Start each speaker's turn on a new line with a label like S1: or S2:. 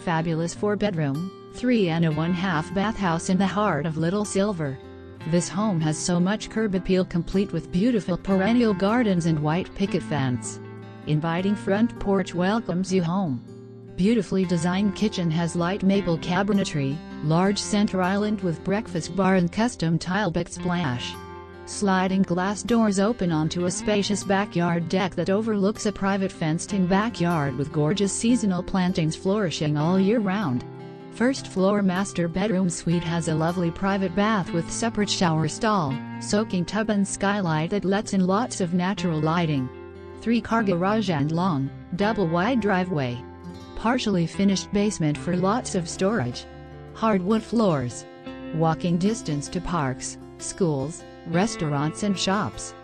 S1: Fabulous 4-bedroom, 3 and a 1/2 bathhouse in the heart of Little Silver. This home has so much curb appeal, complete with beautiful perennial gardens and white picket fence. Inviting front porch welcomes you home. Beautifully designed kitchen has light maple cabinetry, large center island with breakfast bar and custom tile backsplash. Sliding glass doors open onto a spacious backyard deck that overlooks a private fenced-in backyard with gorgeous seasonal plantings flourishing all year round. First floor master bedroom suite has a lovely private bath with separate shower stall, soaking tub and skylight that lets in lots of natural lighting. 3-car garage and long, double-wide driveway. Partially finished basement for lots of storage. Hardwood floors. Walking distance to parks, schools, restaurants and shops.